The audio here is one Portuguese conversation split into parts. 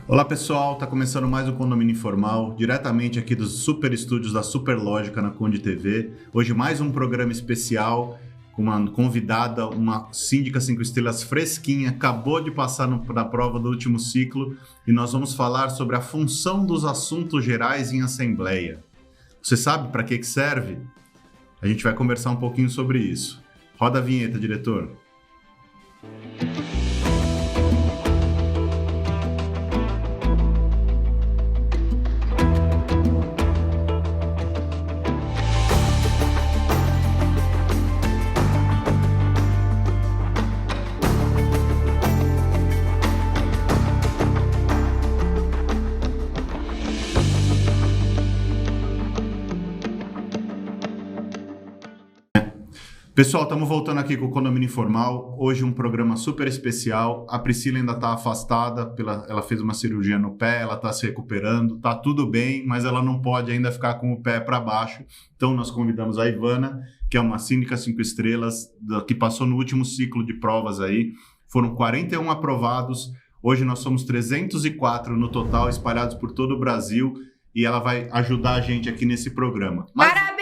Olá pessoal, está começando mais um Condomínio Informal, diretamente aqui dos super estúdios da Superlógica na Conde TV. Hoje mais um programa especial com uma convidada, uma síndica 5 estrelas fresquinha, acabou de passar na prova do último ciclo e nós vamos falar sobre a função dos assuntos gerais em assembleia. Você sabe para que serve? A gente vai conversar um pouquinho sobre isso. Roda a vinheta, diretor. Pessoal, estamos voltando aqui com o Condomínio Informal. Hoje um programa super especial. A Priscila ainda está afastada, ela fez uma cirurgia no pé, ela está se recuperando, está tudo bem, mas ela não pode ainda ficar com o pé para baixo. Então nós convidamos a Ivana, que é uma síndica 5 estrelas, que passou no último ciclo de provas aí. Foram 41 aprovados. Hoje nós somos 304 no total, espalhados por todo o Brasil, e ela vai ajudar a gente aqui nesse programa. Parabéns!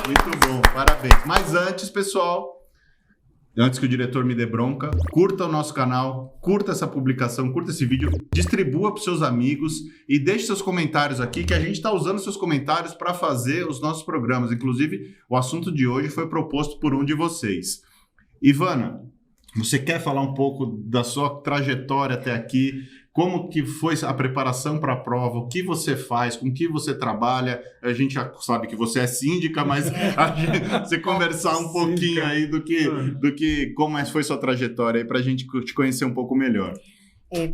Muito bom, parabéns. Mas antes, pessoal, antes que o diretor me dê bronca, curta o nosso canal, curta essa publicação, curta esse vídeo, distribua para os seus amigos e deixe seus comentários aqui, que a gente está usando seus comentários para fazer os nossos programas. Inclusive, o assunto de hoje foi proposto por um de vocês. Ivana, você quer falar um pouco da sua trajetória até aqui? Como que foi a preparação para a prova? O que você faz? Com que você trabalha? A gente já sabe que você é síndica, mas você conversar um pouquinho aí do que como foi sua trajetória aí para a gente te conhecer um pouco melhor.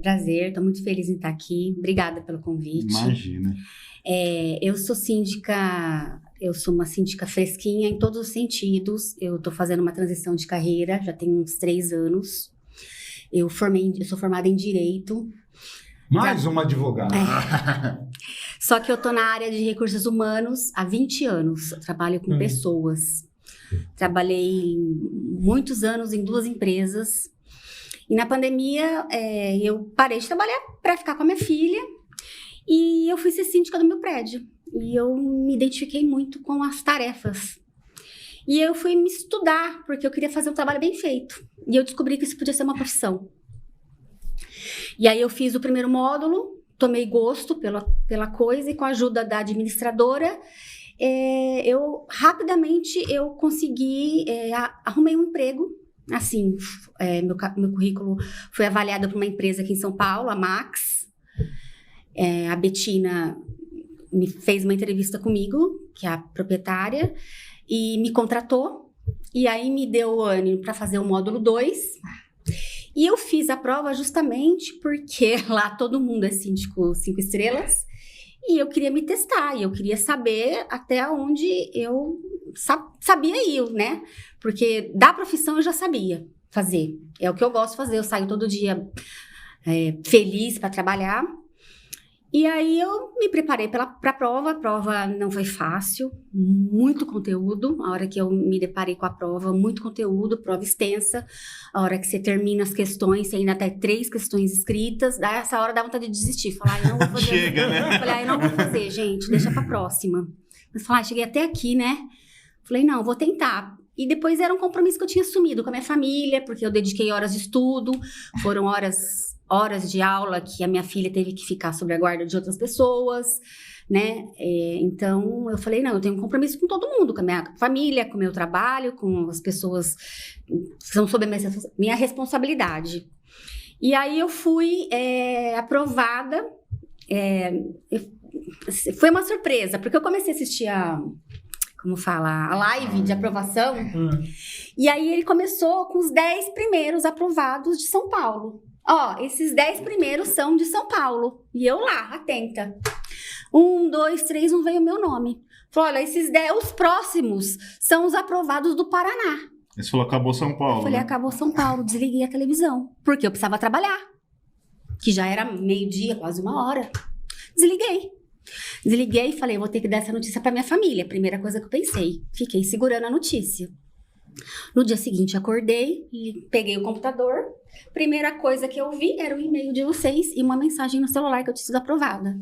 Prazer, estou muito feliz em estar aqui. Obrigada pelo convite. Imagina. Eu sou uma síndica fresquinha em todos os sentidos. Eu estou fazendo uma transição de carreira, já tem uns 3 anos. Eu sou formada em Direito. Mais uma advogada. Só que eu tô na área de recursos humanos há 20 anos. Eu trabalho com pessoas. Trabalhei muitos anos em 2 empresas. E na pandemia, eu parei de trabalhar para ficar com a minha filha. E eu fui ser síndica do meu prédio. E eu me identifiquei muito com as tarefas. E eu fui me estudar, porque eu queria fazer um trabalho bem feito. E eu descobri que isso podia ser uma profissão. E aí eu fiz o primeiro módulo, tomei gosto pela coisa e com a ajuda da administradora, rapidamente eu consegui, arrumei um emprego. Assim, meu currículo foi avaliado por uma empresa aqui em São Paulo, a Max. A Betina me fez uma entrevista comigo, que é a proprietária, e me contratou. E aí me deu o ânimo para fazer o módulo 2. E eu fiz a prova justamente porque lá todo mundo é síndico 5 estrelas. E eu queria me testar, e eu queria saber até onde eu sabia ir, né? Porque da profissão eu já sabia fazer. É o que eu gosto de fazer, eu saio todo dia feliz para trabalhar. E aí eu me preparei para a prova não foi fácil, muito conteúdo. A hora que eu me deparei com a prova, muito conteúdo, prova extensa. A hora que você termina as questões, você ainda tem 3 questões escritas, daí essa hora dá vontade de desistir. Falar, eu não vou fazer. Chega, né? Eu falei, eu não vou fazer, gente, deixa para próxima. Mas falar, cheguei até aqui, né? Falei, não, vou tentar. E depois era um compromisso que eu tinha assumido com a minha família, porque eu dediquei horas de estudo, foram horas de aula que a minha filha teve que ficar sob a guarda de outras pessoas, né? Então, eu falei, não, eu tenho um compromisso com todo mundo, com a minha família, com o meu trabalho, com as pessoas que são sob a minha responsabilidade. E aí eu fui aprovada. Foi uma surpresa, porque eu comecei a assistir a live de aprovação, e aí ele começou com os 10 primeiros aprovados de São Paulo. Esses 10 primeiros são de São Paulo. E eu lá, atenta. 1, 2, 3, não veio o meu nome. Falou, olha, esses 10, os próximos são os aprovados do Paraná. Você falou, acabou São Paulo. Eu falei, acabou São Paulo, desliguei a televisão. Porque eu precisava trabalhar. Que já era meio-dia, quase 1h. Desliguei e falei, vou ter que dar essa notícia pra minha família. Primeira coisa que eu pensei. Fiquei segurando a notícia. No dia seguinte, acordei e peguei o computador. Primeira coisa que eu vi era o e-mail de vocês e uma mensagem no celular que eu tinha sido aprovada.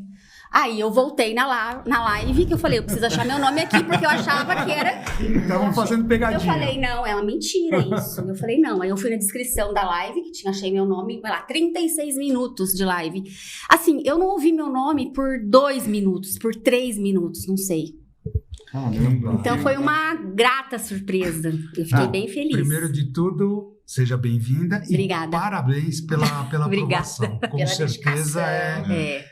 Aí eu voltei na live, que eu falei, eu preciso achar meu nome aqui, porque eu achava que era... Estavam fazendo pegadinha. Eu falei, não, é uma mentira isso. Eu falei, não. Aí eu fui na descrição da live, que achei meu nome, vai lá, 36 minutos de live. Assim, eu não ouvi meu nome por 2 minutos, por 3 minutos, não sei. Caramba. Então foi uma grata surpresa. Eu fiquei bem feliz. Primeiro de tudo, seja bem-vinda. Obrigada. E parabéns pela aprovação. Com Pela certeza dedicação.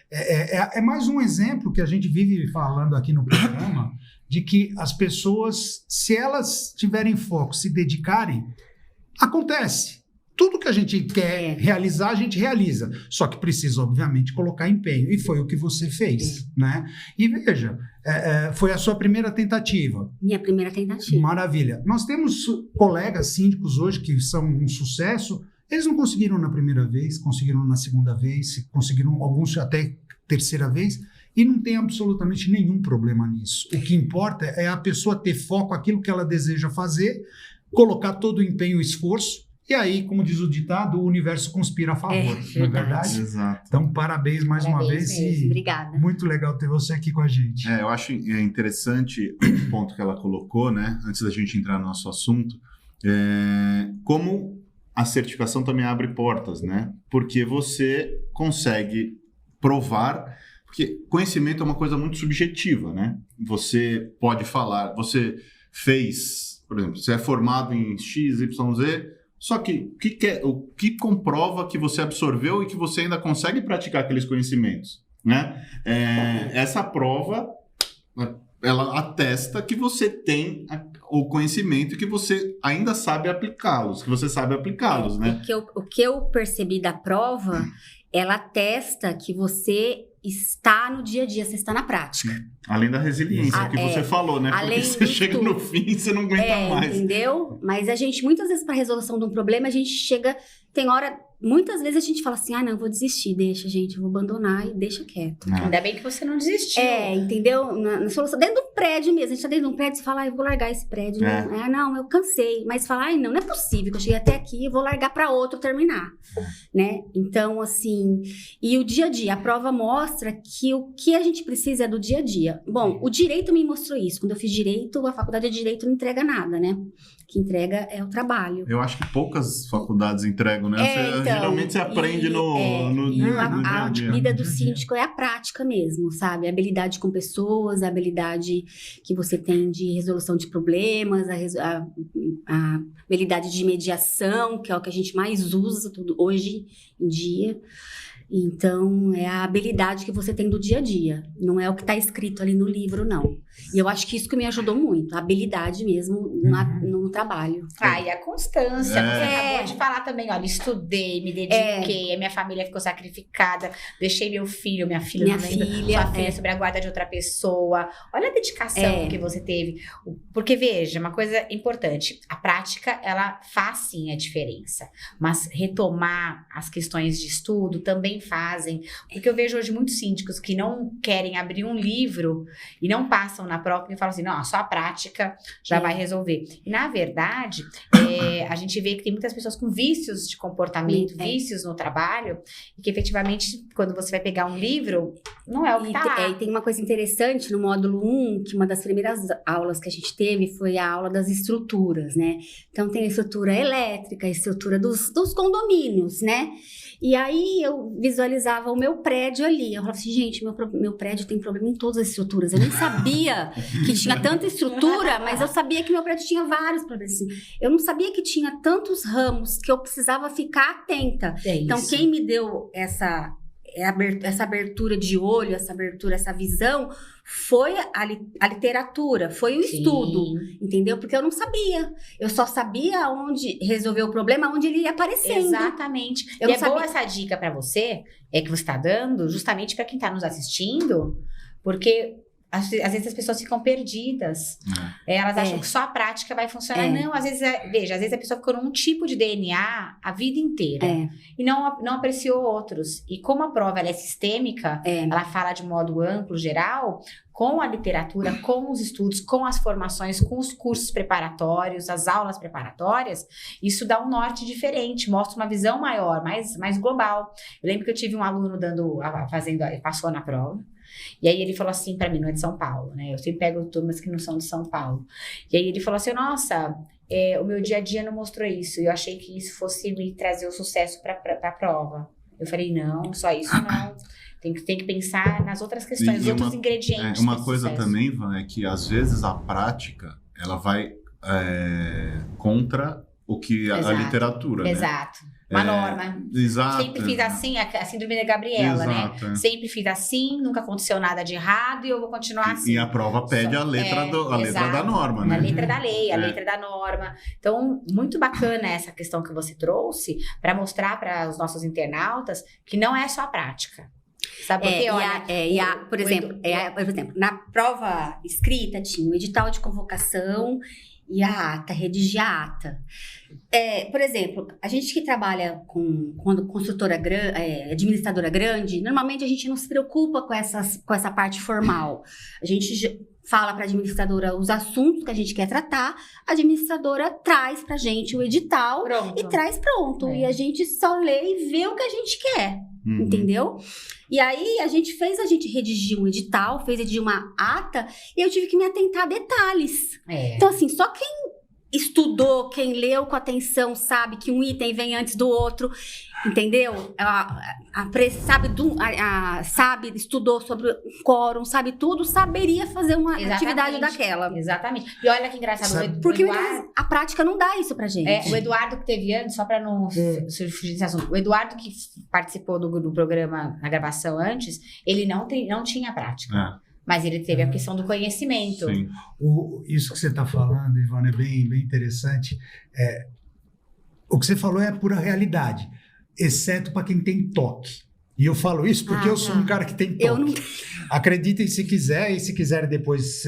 é mais um exemplo que a gente vive falando aqui no programa, de que as pessoas, se elas tiverem foco, se dedicarem, acontece. Tudo que a gente quer realizar, a gente realiza. Só que precisa, obviamente, colocar empenho. E foi o que você fez, né? E veja, foi a sua primeira tentativa. Minha primeira tentativa. Maravilha. Nós temos colegas síndicos hoje que são um sucesso. Eles não conseguiram na primeira vez, conseguiram na segunda vez, conseguiram alguns até terceira vez. E não tem absolutamente nenhum problema nisso. O que importa é a pessoa ter foco naquilo que ela deseja fazer, colocar todo o empenho e esforço. E aí, como diz o ditado, o universo conspira a favor, não é verdade? Exato. Então, parabéns mais uma vez. Mesmo. Obrigada. Muito legal ter você aqui com a gente. Eu acho interessante o ponto que ela colocou, né? Antes da gente entrar no nosso assunto, como a certificação também abre portas, né? Porque você consegue provar, porque conhecimento é uma coisa muito subjetiva, né? Você pode falar, você fez, por exemplo, você é formado em X, Y, Z. Só que o que comprova que você absorveu e que você ainda consegue praticar aqueles conhecimentos, né? Essa prova, ela atesta que você tem o conhecimento e que você ainda sabe aplicá-los, né? O que eu percebi da prova, ela atesta que você está no dia a dia, você está na prática. Além da resiliência que você falou, né? Porque você chega no fim e você não aguenta mais. Entendeu? Mas a gente, muitas vezes, para a resolução de um problema, a gente chega... Tem hora... Muitas vezes a gente fala assim, não, vou desistir, deixa, gente, eu vou abandonar e deixa quieto. Ainda bem que você não desistiu. Entendeu? Na solução, dentro de um prédio mesmo, a gente tá dentro de um prédio e fala, eu vou largar esse prédio. Não, eu cansei. Mas fala, não é possível que eu cheguei até aqui, eu vou largar para outro terminar. Né? Então, assim, e o dia a dia, a prova mostra que o que a gente precisa é do dia a dia. Bom, o direito me mostrou isso. Quando eu fiz direito, a faculdade de direito não entrega nada, né? O que entrega é o trabalho. Eu acho que poucas faculdades entregam, né? Geralmente você aprende no dia a dia. A vida do síndico é a prática mesmo, sabe? A habilidade com pessoas, a habilidade que você tem de resolução de problemas, a habilidade de mediação, que é o que a gente mais usa hoje em dia. Então, é a habilidade que você tem do dia a dia. Não é o que está escrito ali no livro, não. E eu acho que isso que me ajudou muito. A habilidade mesmo no trabalho. E a constância. Você acabou de falar também, olha, estudei, me dediquei, a minha família ficou sacrificada, deixei meu filho, minha filha, sua filha sobre a guarda de outra pessoa. Olha a dedicação que você teve. Porque, veja, uma coisa importante. A prática, ela faz sim a diferença. Mas retomar as questões de estudo também fazem, porque eu vejo hoje muitos síndicos que não querem abrir um livro e não passam na prova e falam assim, não, só a prática já vai resolver. E na verdade, a gente vê que tem muitas pessoas com vícios de comportamento, vícios no trabalho, e que efetivamente, quando você vai pegar um livro, não é o que tá lá. E tem uma coisa interessante no módulo 1, que uma das primeiras aulas que a gente teve foi a aula das estruturas, né? Então tem a estrutura elétrica, a estrutura dos condomínios, né? E aí eu visualizava o meu prédio ali. Eu falava assim, gente, meu prédio tem problema em todas as estruturas. Eu nem sabia que tinha tanta estrutura, mas eu sabia que meu prédio tinha vários problemas. Assim. Eu não sabia que tinha tantos ramos que eu precisava ficar atenta. Então, quem me deu essa abertura de olho, essa visão, foi a literatura, foi o estudo, entendeu? Porque eu não sabia. Eu só sabia onde resolver o problema, onde ele ia aparecendo. Exatamente. E é boa essa dica para você, que você está dando, justamente para quem está nos assistindo, porque às vezes as pessoas ficam perdidas. Elas acham que só a prática vai funcionar. Não, às vezes, veja, às vezes a pessoa ficou num tipo de DNA a vida inteira. E não apreciou outros. E como a prova ela é sistêmica, ela fala de modo amplo, geral, com a literatura, com os estudos, com as formações, com os cursos preparatórios, as aulas preparatórias, isso dá um norte diferente, mostra uma visão maior, mais global. Eu lembro que eu tive um aluno passou na prova, e aí ele falou assim pra mim, não é de São Paulo, né? Eu sempre pego turmas que não são de São Paulo. E aí ele falou assim, nossa, o meu dia a dia não mostrou isso, eu achei que isso fosse me trazer o sucesso pra prova. Eu falei, não, só isso não. Tem que pensar nas outras questões, os outros ingredientes. Uma coisa também, Van, é que às vezes a prática, ela vai contra o que a literatura, né? Exato. Uma norma. Exato. Sempre fiz assim, a síndrome da Gabriela, né? Sempre fiz assim, nunca aconteceu nada de errado e eu vou continuar assim. E a prova pede a letra da norma, né? A letra da lei, a letra da norma. Então, muito bacana essa questão que você trouxe para mostrar para os nossos internautas que não é só a prática. Sabe por quê? Por exemplo, na prova escrita tinha o edital de convocação e a ata, redigir a ata. Por exemplo, a gente que trabalha com construtora administradora grande, normalmente a gente não se preocupa com essa parte formal. A gente fala para a administradora os assuntos que a gente quer tratar, a administradora traz para a gente o edital e traz pronto. E a gente só lê e vê o que a gente quer. Entendeu? E aí a gente redigiu um edital, fez redigir uma ata e eu tive que me atentar a detalhes. Então assim, só quem estudou, quem leu com atenção sabe que um item vem antes do outro, entendeu? Estudou sobre o quórum, sabe tudo, saberia fazer uma atividade daquela. Exatamente. E olha que engraçado. Porque a prática não dá isso pra gente. O Eduardo que teve antes, só pra não fugir desse assunto, o Eduardo que participou do programa, na gravação antes, ele não tinha prática. Mas ele teve a questão do conhecimento. Sim. Isso que você está falando, Ivone, é bem interessante. O que você falou é a pura realidade, exceto para quem tem toque. E eu falo isso porque eu sou um cara que tem toque. Acreditem se quiser, e se quiserem depois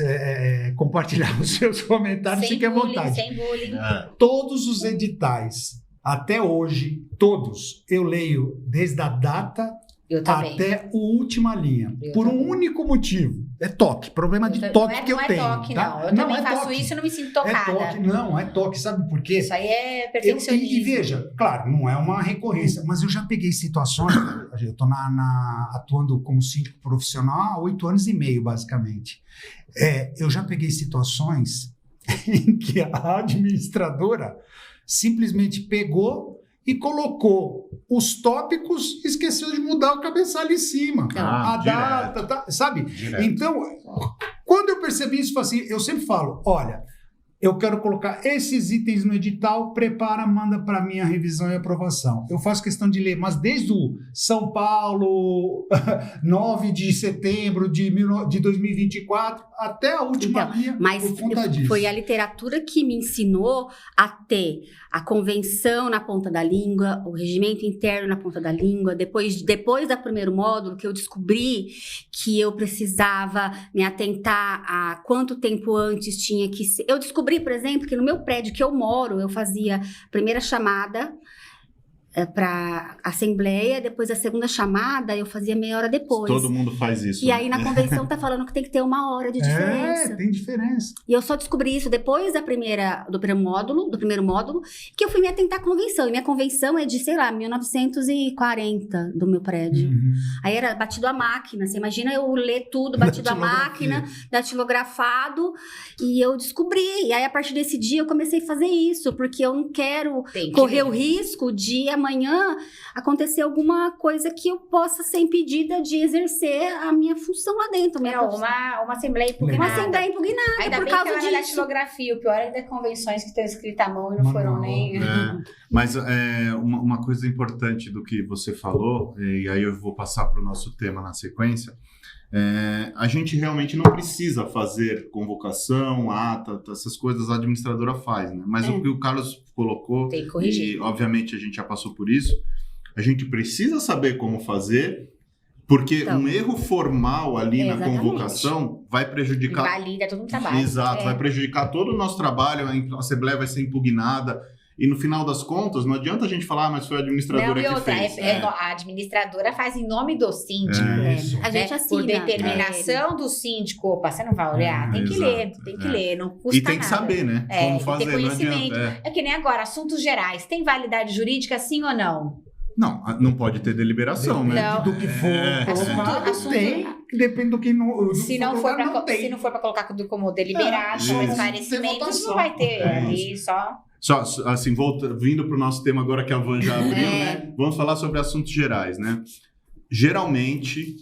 compartilhar os seus comentários, fiquem à vontade. Sem bullying. Todos os editais, até hoje, todos, eu leio desde a data até a última linha. Por um único motivo. É toque. Problema de toque que eu tenho. Não é toque, tá? não. Eu também faço isso e não me sinto tocada. É toque. Sabe por quê? Isso aí é perfeccionismo. E veja, claro, não é uma recorrência, mas eu já peguei situações, eu estou atuando como síndico profissional há 8 anos e meio, basicamente. Eu já peguei situações em que a administradora simplesmente pegou e colocou os tópicos, esqueceu de mudar o cabeçalho em cima. A data, sabe? Direto. Então, quando eu percebi isso, assim, eu sempre falo, olha, eu quero colocar esses itens no edital, prepara, manda para mim a revisão e aprovação. Eu faço questão de ler, mas desde o São Paulo, 9 de setembro de 2024, até a última linha, mas por conta disso. Foi a literatura que me ensinou a ter a convenção na ponta da língua, o regimento interno na ponta da língua. Depois do primeiro módulo, que eu descobri que eu precisava me atentar a quanto tempo antes tinha que ser. Eu descobri, por exemplo, que no meu prédio que eu moro, eu fazia a primeira chamada para assembleia, depois a segunda chamada eu fazia meia hora depois. Todo mundo faz isso. E aí na convenção tá falando que tem que ter 1 hora de diferença. Tem diferença. E eu só descobri isso depois do primeiro módulo, que eu fui me atentar à convenção. E minha convenção é de, 1940 do meu prédio. Aí era batido à máquina. Você imagina eu ler tudo batido à máquina, datilografado, e eu descobri. E aí a partir desse dia eu comecei a fazer isso, porque eu não quero correr o risco de amanhã acontecer alguma coisa que eu possa ser impedida de exercer a minha função lá dentro. Uma assembleia impugnada. Uma assembleia impugnada. Ainda por bem causa que ela disso. É datilografia. O pior é das convenções que estão escritas à mão e não foram nem... Mas uma coisa importante do que você falou, e aí eu vou passar para o nosso tema na sequência, a gente realmente não precisa fazer convocação, ata, essas coisas a administradora faz, né? Mas o que o Carlos colocou, tem que corrigir. E obviamente a gente já passou por isso, a gente precisa saber como fazer Porque um erro formal ali na Exatamente. convocação vai prejudicar... Invalida todo o trabalho. Exato, vai prejudicar todo o nosso trabalho, a Assembleia vai ser impugnada. E no final das contas, não adianta a gente falar, mas foi a administradora que fez. A administradora faz em nome do síndico. A gente assina. Por determinação do síndico. Opa, você não vai olhar? Tem que ler, tem que ler. Não custa nada. E tem que saber, né? Como fazer, ter conhecimento. Não adianta. É que nem agora, assuntos gerais. Tem validade jurídica, sim ou não? Não pode ter deliberação, né? Depende do que for colocado, tem. Depende do que não. Se não for para colocar como deliberado, como esclarecimentos, não vai ter. Ali Só assim, vindo para o nosso tema agora que a Van já abriu, né? Vamos falar sobre assuntos gerais, né? Geralmente,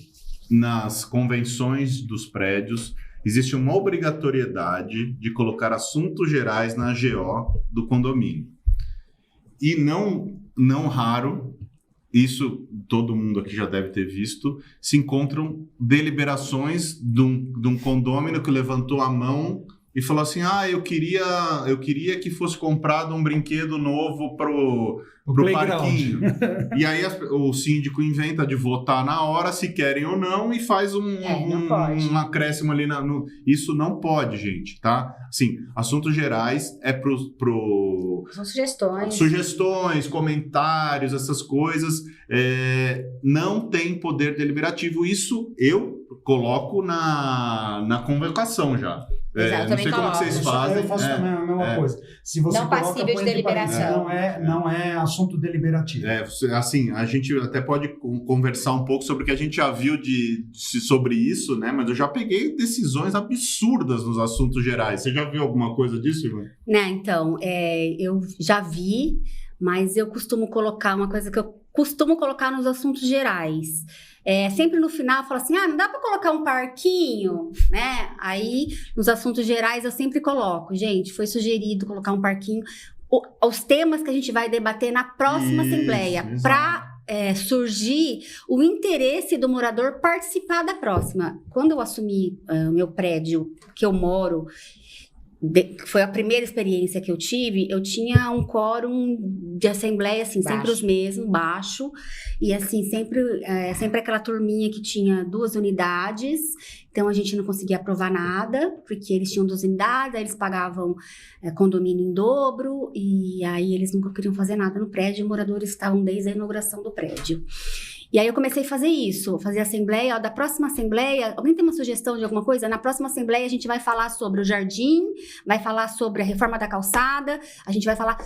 nas convenções dos prédios, existe uma obrigatoriedade de colocar assuntos gerais na AGO do condomínio. E não raro, isso todo mundo aqui já deve ter visto, se encontram deliberações de um condômino que levantou a mão e falou assim, eu queria que fosse comprado um brinquedo novo pro parquinho. E aí o síndico inventa de votar na hora, se querem ou não, e faz um acréscimo ali. Isso não pode, gente, tá? Assim, assuntos gerais são sugestões. Sugestões, comentários, essas coisas. Não tem poder deliberativo. Isso eu coloco na convocação já. Exato, não sei como que vocês fazem. Eu faço a mesma coisa. Se você não passível de deliberação. Não é assunto deliberativo. Assim, a gente até pode conversar um pouco sobre o que a gente já viu sobre isso, né? Mas eu já peguei decisões absurdas nos assuntos gerais. Você já viu alguma coisa disso, Ivan? Né, então, eu já vi, mas eu costumo colocar uma coisa que eu costumo colocar nos assuntos gerais. Sempre no final eu falo assim, não dá para colocar um parquinho, né? Aí, nos assuntos gerais, eu sempre coloco, gente, foi sugerido colocar um parquinho. Os temas que a gente vai debater na próxima Assembleia, para surgir o interesse do morador participar da próxima. Quando eu assumi o meu prédio, que eu moro, foi a primeira experiência que eu tive, eu tinha um quórum de assembleia, assim, baixo. Sempre os mesmos, baixo, e assim, sempre aquela turminha que tinha 2 unidades, então a gente não conseguia aprovar nada, porque eles tinham 2 unidades, aí eles pagavam condomínio em dobro, e aí eles nunca queriam fazer nada no prédio, e moradores estavam desde a inauguração do prédio. E aí eu comecei a fazer isso, fazer assembleia, da próxima assembleia, alguém tem uma sugestão de alguma coisa? Na próxima assembleia a gente vai falar sobre o jardim, vai falar sobre a reforma da calçada, a gente vai falar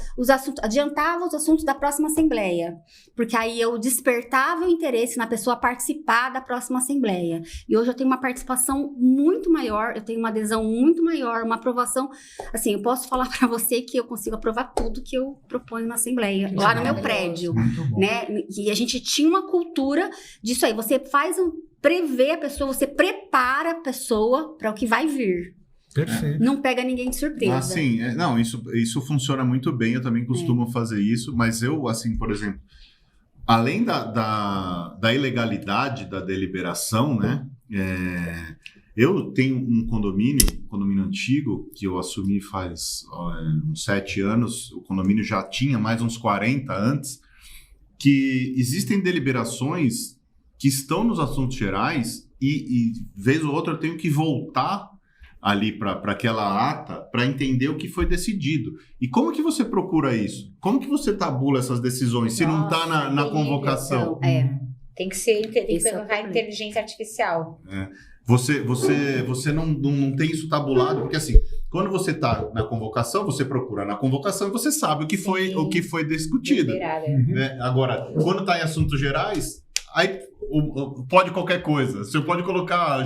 adiantava os assuntos da próxima assembleia, porque aí eu despertava o interesse na pessoa participar da próxima assembleia. E hoje eu tenho uma participação muito maior, eu tenho uma adesão muito maior, uma aprovação, assim, eu posso falar para você que eu consigo aprovar tudo que eu proponho na assembleia, lá no meu prédio, né? E a gente tinha uma cultura disso aí, você prevê a pessoa, você prepara a pessoa para o que vai vir. Perfeito. Não pega ninguém de surpresa. Assim, isso funciona muito bem, eu também costumo fazer isso, mas eu, assim, por exemplo, além da ilegalidade da deliberação, né, eu tenho um condomínio antigo, que eu assumi faz uns 7 anos, o condomínio já tinha mais uns 40 antes, que existem deliberações que estão nos assuntos gerais e vez ou outra eu tenho que voltar ali para aquela ata para entender o que foi decidido. E como que você procura isso? Como que você tabula essas decisões se não está na convocação? Tem que colocar inteligência artificial. Você não tem isso tabulado, porque assim, quando você está na convocação, você procura na convocação e você sabe o que foi discutido. Né? Agora, quando está em assuntos gerais, aí pode qualquer coisa. Você pode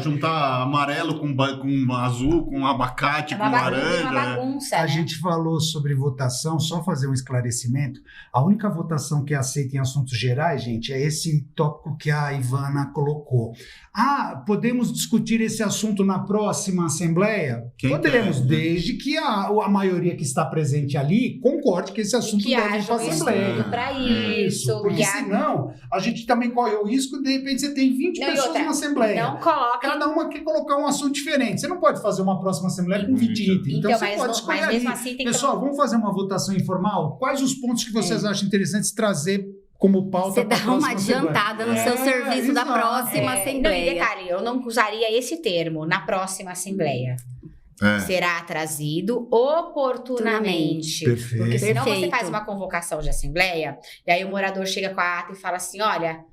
juntar amarelo com azul, com abacate, com laranja. Uma bagunça, A gente falou sobre votação, só fazer um esclarecimento. A única votação que é aceita em assuntos gerais, gente, é esse tópico que a Ivana colocou. Podemos discutir esse assunto na próxima Assembleia? Podemos, desde que a maioria que está presente ali concorde que esse assunto deve ir para a Assembleia. Para isso. Porque senão, a gente também corre o risco, de repente você tem 20 pessoas na Assembleia. Não coloca. Cada uma quer colocar um assunto diferente. Você não pode fazer uma próxima Assembleia com 20 itens. Então você pode escolher ali. Assim, Pessoal, vamos fazer uma votação informal? Quais os pontos que vocês acham interessantes trazer como pauta. Você dá uma adiantada no seu serviço da próxima assembleia. Não, e detalhe, eu não usaria esse termo na próxima assembleia. Será trazido oportunamente. Perfeito. Porque senão você faz uma convocação de assembleia, e aí o morador chega com a ata e fala assim, olha,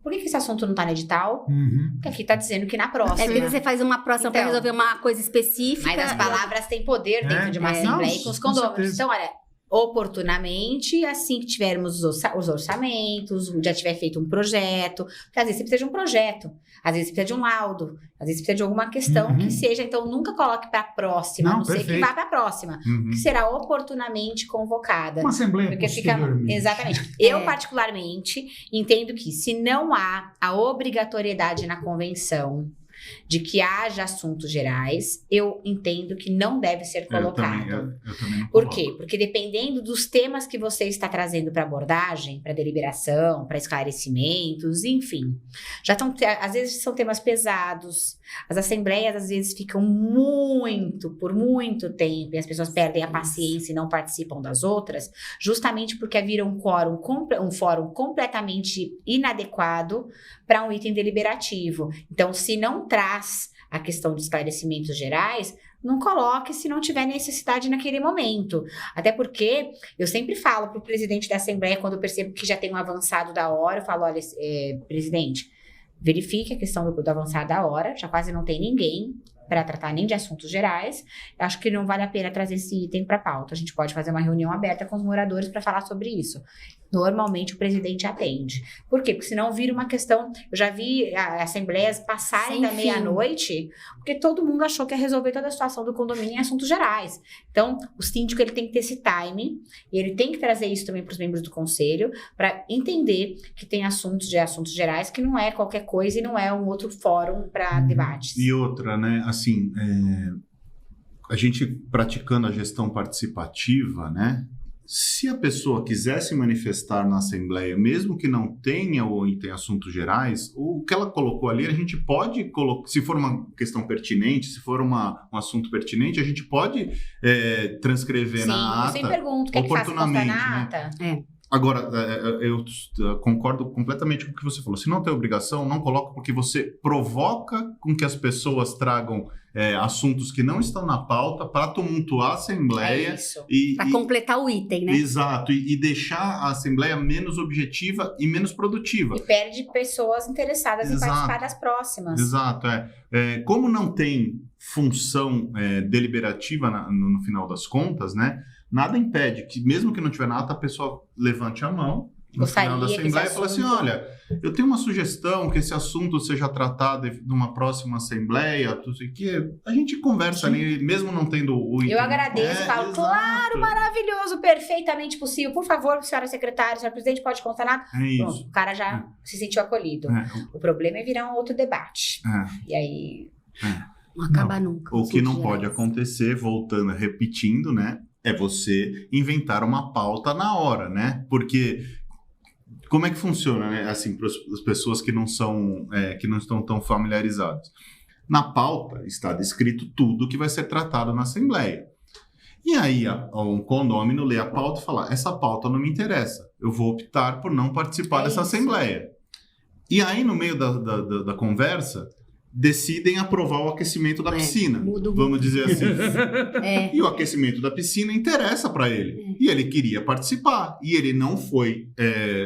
por que esse assunto não está no edital? Porque aqui está dizendo que na próxima. Às vezes você faz uma próxima para resolver uma coisa específica. Mas as palavras têm poder dentro de uma assembleia com os condôminos. Então, olha, oportunamente, assim que tivermos os orçamentos, já tiver feito um projeto, porque às vezes você precisa de um projeto, às vezes você precisa de um laudo, às vezes você precisa de alguma questão que seja, então nunca coloque para a próxima, a não ser que vá para a próxima, que será oportunamente convocada. Uma assembleia porque posteriormente. Exatamente. Eu, particularmente, entendo que se não há a obrigatoriedade na convenção de que haja assuntos gerais, eu entendo que não deve ser colocado. Eu também não Por quê? Porque dependendo dos temas que você está trazendo para abordagem, para deliberação, para esclarecimentos, enfim, já estão, às vezes são temas pesados, as assembleias às vezes ficam por muito tempo, e as pessoas perdem a paciência e não participam das outras, justamente porque vira um fórum completamente inadequado para um item deliberativo. Então, se não traz a questão de esclarecimentos gerais, não coloque se não tiver necessidade naquele momento. Até porque eu sempre falo para o presidente da Assembleia, quando eu percebo que já tem um avançado da hora, eu falo, olha, presidente, verifique a questão do avançado da hora, já quase não tem ninguém para tratar nem de assuntos gerais. Eu acho que não vale a pena trazer esse item para pauta. A gente pode fazer uma reunião aberta com os moradores para falar sobre isso. Normalmente o presidente atende. Por quê? Porque senão vira uma questão... Eu já vi assembleias passarem da meia-noite, porque todo mundo achou que ia resolver toda a situação do condomínio em assuntos gerais. Então, o síndico ele tem que ter esse timing, e ele tem que trazer isso também para os membros do conselho, para entender que tem assuntos gerais, que não é qualquer coisa e não é um outro fórum para debates. E outra, né? Assim, a gente praticando a gestão participativa, né? Se a pessoa quiser se manifestar na Assembleia, mesmo que não tenha ou tenha assuntos gerais, o que ela colocou ali, a gente pode colocar, se for uma questão pertinente, se for um assunto pertinente, a gente pode transcrever na ata. Sim, eu sempre pergunto, quer que faça constar na ata? Agora, eu concordo completamente com o que você falou. Se não tem obrigação, não coloca, porque você provoca com que as pessoas tragam assuntos que não estão na pauta para tumultuar a Assembleia. Para completar o item, né? Exato. E deixar a Assembleia menos objetiva e menos produtiva. E perde pessoas interessadas em participar das próximas. Exato. Como não tem função deliberativa no final das contas, né? Nada impede que, mesmo que não tiver nada, a pessoa levante a mão no final da Assembleia e fala assim, olha, eu tenho uma sugestão que esse assunto seja tratado numa próxima Assembleia, tudo isso aqui. A gente conversa ali, mesmo não tendo o item. Eu agradeço, falo, claro, maravilhoso, perfeitamente possível. Por favor, senhora secretária, senhor presidente, pode constar nada? Pronto, o cara já se sentiu acolhido. O problema é virar um outro debate. E aí... Não acaba nunca. O que não pode acontecer, voltando, repetindo, né? É você inventar uma pauta na hora, né? Porque como é que funciona, né? Assim, para as pessoas que não estão tão familiarizadas. Na pauta está descrito tudo que vai ser tratado na Assembleia. E aí um condômino lê a pauta e fala, essa pauta não me interessa, eu vou optar por não participar dessa Assembleia. E aí, no meio da conversa, decidem aprovar o aquecimento da piscina, vamos dizer assim. E o aquecimento da piscina interessa para ele. E ele queria participar. E ele não foi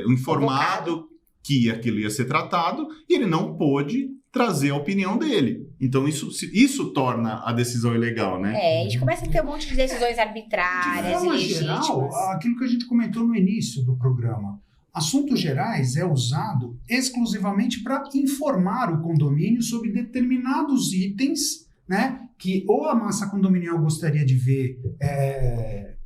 informado que aquilo ia ser tratado, e ele não pôde trazer a opinião dele. Então, isso torna a decisão ilegal, né? A gente começa a ter um monte de decisões arbitrárias, ilegítimas. Geral, aquilo que a gente comentou no início do programa. Assuntos gerais é usado exclusivamente para informar o condomínio sobre determinados itens, né, que ou a massa condominial gostaria de ver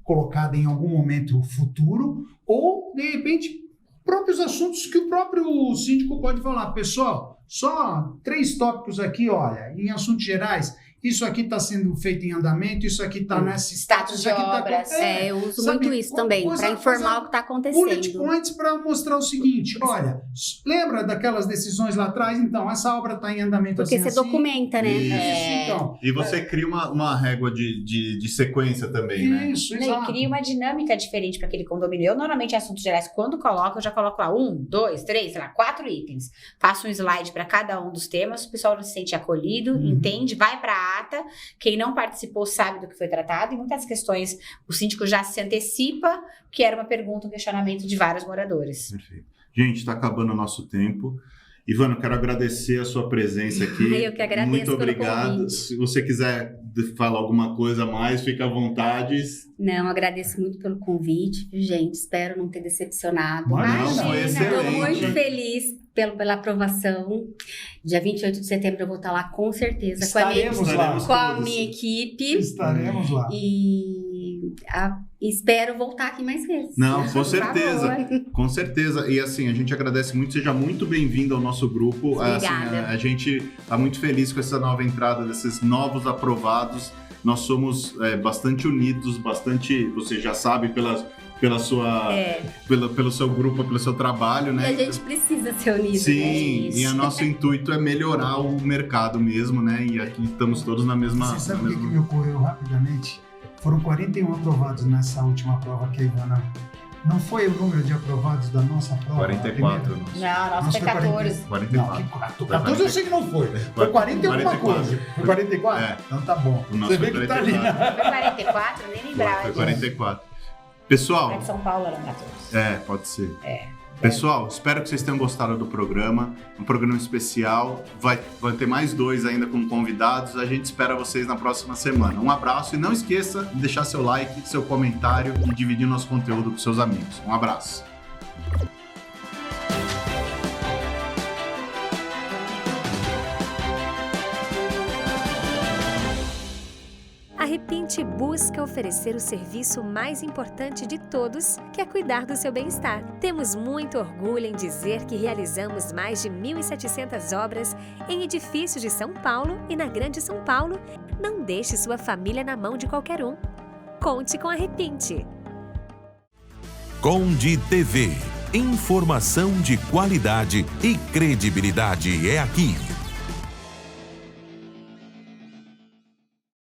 colocada em algum momento futuro, ou, de repente, próprios assuntos que o próprio síndico pode falar. Pessoal, só 3 tópicos aqui, olha, em assuntos gerais. isso aqui está sendo feito em andamento, isso aqui está nesse status de obras. Eu uso muito isso também, para informar o que está acontecendo. Bullet points para mostrar o seguinte, olha, lembra daquelas decisões lá atrás? Então, essa obra está em andamento porque assim. Porque você documenta, né? Então. E você cria uma régua de sequência também, né? Isso, exato. E cria uma dinâmica diferente para aquele condomínio. Eu, normalmente, em assuntos gerais, quando coloco, eu já coloco lá 1, 2, 3, sei lá, 4 itens. Faço um slide para cada um dos temas, o pessoal se sente acolhido, entende, vai para a ata. Quem não participou sabe do que foi tratado. E muitas questões o síndico já se antecipa, que era uma pergunta, um questionamento de vários moradores. Perfeito. Gente, está acabando o nosso tempo. Ivana, eu quero agradecer a sua presença aqui. Eu que agradeço. Muito obrigado. Convite. Se você quiser falar alguma coisa a mais, fica à vontade. Não, agradeço muito pelo convite, gente. Espero não ter decepcionado. Não, foi excelente. Estou muito feliz pela aprovação. Dia 28 de setembro eu vou estar lá com certeza. Estaremos com a minha equipe. Estaremos lá. E espero voltar aqui mais vezes. Não, com certeza. Com certeza. E assim, a gente agradece muito. Seja muito bem-vindo ao nosso grupo. Obrigada. Assim, a gente está muito feliz com essa nova entrada desses novos aprovados. Nós somos bastante unidos, bastante, você já sabe, pelo seu grupo, pelo seu trabalho, né? E a gente precisa ser unido. Sim, e o nosso intuito é melhorar o mercado mesmo, né? E aqui estamos todos na mesma... Você sabe o que me ocorreu rapidamente? Foram 41 aprovados nessa última prova que a Ivana... Não foi o número de aprovados da nossa prova? 44. Não, nossa foi 14. 44. 14 eu sei que não foi. Foi 40 e alguma coisa. Foi 44? É. Então tá bom. Você vê que tá ali. Foi 44? Nem lembrava. Foi 44. Pessoal... De São Paulo eram 14. Pode ser. Pessoal, espero que vocês tenham gostado do programa. Um programa especial. Vai ter mais 2 ainda com convidados. A gente espera vocês na próxima semana. Um abraço e não esqueça de deixar seu like, seu comentário e dividir nosso conteúdo com seus amigos. Um abraço. A Repinte busca oferecer o serviço mais importante de todos, que é cuidar do seu bem-estar. Temos muito orgulho em dizer que realizamos mais de 1.700 obras em edifícios de São Paulo e na Grande São Paulo. Não deixe sua família na mão de qualquer um. Conte com a Repinte. Conde TV. Informação de qualidade e credibilidade é aqui.